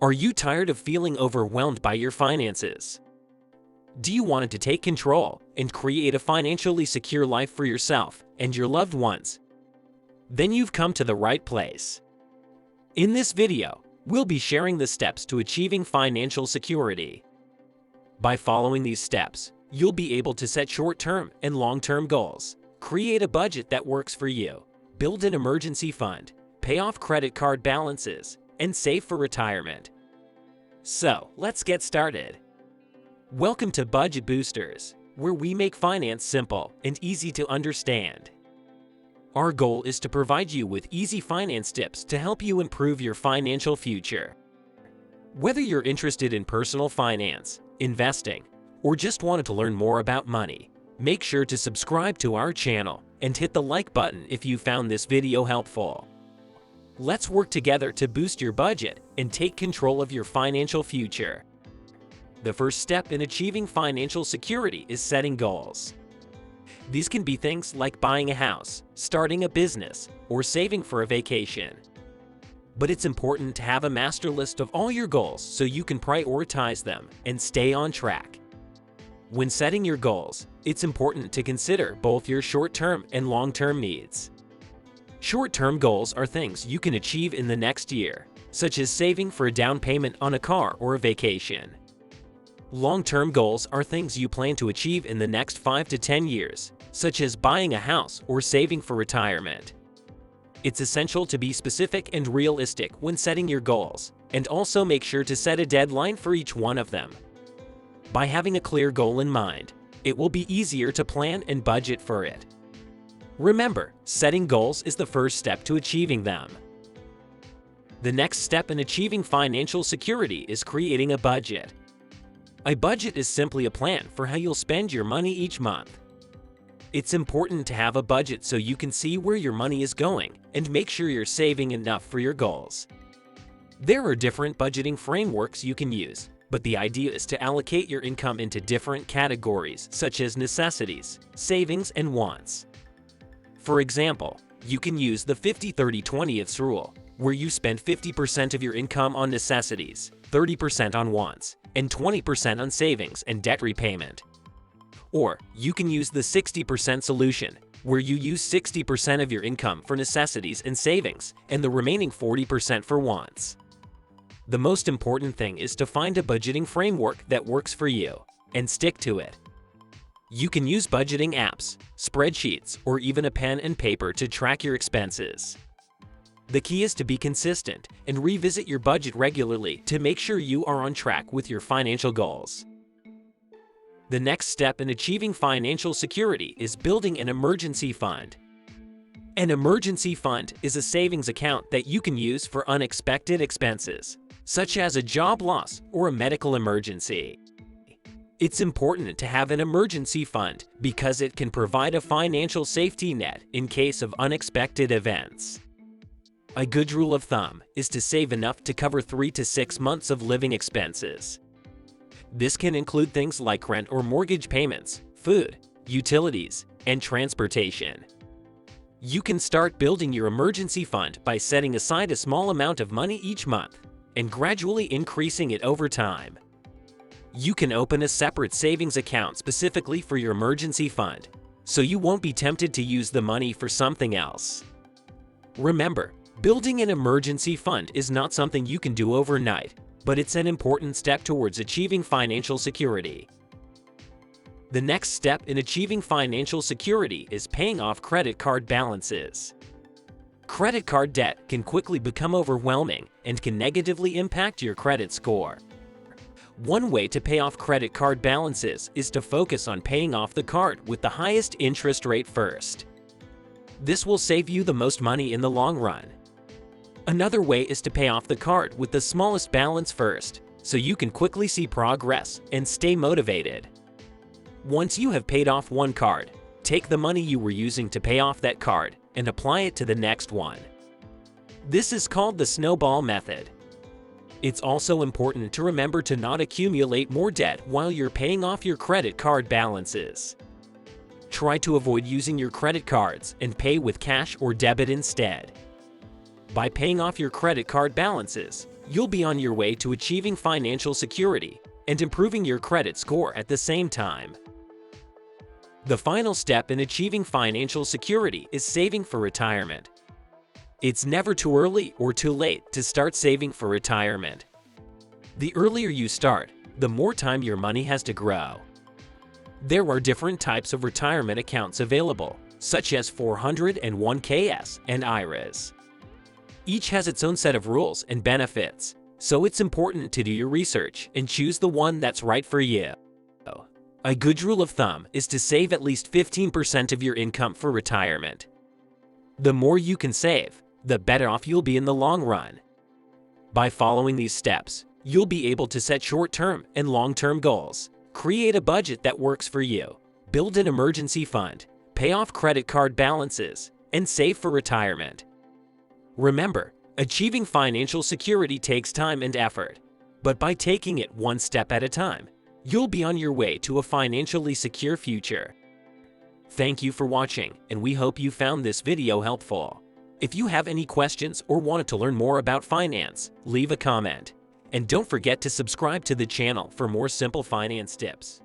Are you tired of feeling overwhelmed by your finances? Do you want to take control and create a financially secure life for yourself and your loved ones? Then you've come to the right place. In this video, we'll be sharing the steps to achieving financial security. By following these steps, you'll be able to set short-term and long-term goals, create a budget that works for you, build an emergency fund, pay off credit card balances, and save for retirement. So, let's get started. Welcome to Budget Boosters, where we make finance simple and easy to understand. Our goal is to provide you with easy finance tips to help you improve your financial future. Whether you're interested in personal finance, investing, or just wanted to learn more about money, make sure to subscribe to our channel and hit the like button if you found this video helpful. Let's work together to boost your budget and take control of your financial future. The first step in achieving financial security is setting goals. These can be things like buying a house, starting a business, or saving for a vacation. But it's important to have a master list of all your goals so you can prioritize them and stay on track. When setting your goals, it's important to consider both your short-term and long-term needs. Short-term goals are things you can achieve in the next year, such as saving for a down payment on a car or a vacation. Long-term goals are things you plan to achieve in the next 5 to 10 years, such as buying a house or saving for retirement. It's essential to be specific and realistic when setting your goals, and also make sure to set a deadline for each one of them. By having a clear goal in mind, it will be easier to plan and budget for it. Remember, setting goals is the first step to achieving them. The next step in achieving financial security is creating a budget. A budget is simply a plan for how you'll spend your money each month. It's important to have a budget so you can see where your money is going and make sure you're saving enough for your goals. There are different budgeting frameworks you can use, but the idea is to allocate your income into different categories such as necessities, savings, and wants. For example, you can use the 50-30-20 rule, where you spend 50% of your income on necessities, 30% on wants, and 20% on savings and debt repayment. Or you can use the 60% solution, where you use 60% of your income for necessities and savings, and the remaining 40% for wants. The most important thing is to find a budgeting framework that works for you, and stick to it. You can use budgeting apps, spreadsheets, or even a pen and paper to track your expenses. The key is to be consistent and revisit your budget regularly to make sure you are on track with your financial goals. The next step in achieving financial security is building an emergency fund. An emergency fund is a savings account that you can use for unexpected expenses, such as a job loss or a medical emergency. It's important to have an emergency fund because it can provide a financial safety net in case of unexpected events. A good rule of thumb is to save enough to cover 3 to 6 months of living expenses. This can include things like rent or mortgage payments, food, utilities, and transportation. You can start building your emergency fund by setting aside a small amount of money each month and gradually increasing it over time. You can open a separate savings account specifically for your emergency fund, so you won't be tempted to use the money for something else. Remember, building an emergency fund is not something you can do overnight, but it's an important step towards achieving financial security. The next step in achieving financial security is paying off credit card balances. Credit card debt can quickly become overwhelming and can negatively impact your credit score. One way to pay off credit card balances is to focus on paying off the card with the highest interest rate first. This will save you the most money in the long run. Another way is to pay off the card with the smallest balance first, so you can quickly see progress and stay motivated. Once you have paid off one card, take the money you were using to pay off that card and apply it to the next one. This is called the snowball method. It's also important to remember to not accumulate more debt while you're paying off your credit card balances. Try to avoid using your credit cards and pay with cash or debit instead. By paying off your credit card balances, you'll be on your way to achieving financial security and improving your credit score at the same time. The final step in achieving financial security is saving for retirement. It's never too early or too late to start saving for retirement. The earlier you start, the more time your money has to grow. There are different types of retirement accounts available, such as 401ks and IRAs. Each has its own set of rules and benefits, so it's important to do your research and choose the one that's right for you. A good rule of thumb is to save at least 15% of your income for retirement. The more you can save, the better off you'll be in the long run. By following these steps, you'll be able to set short-term and long-term goals, create a budget that works for you, build an emergency fund, pay off credit card balances, and save for retirement. Remember, achieving financial security takes time and effort, but by taking it one step at a time, you'll be on your way to a financially secure future. Thank you for watching, and we hope you found this video helpful. If you have any questions or wanted to learn more about finance, leave a comment. And don't forget to subscribe to the channel for more simple finance tips.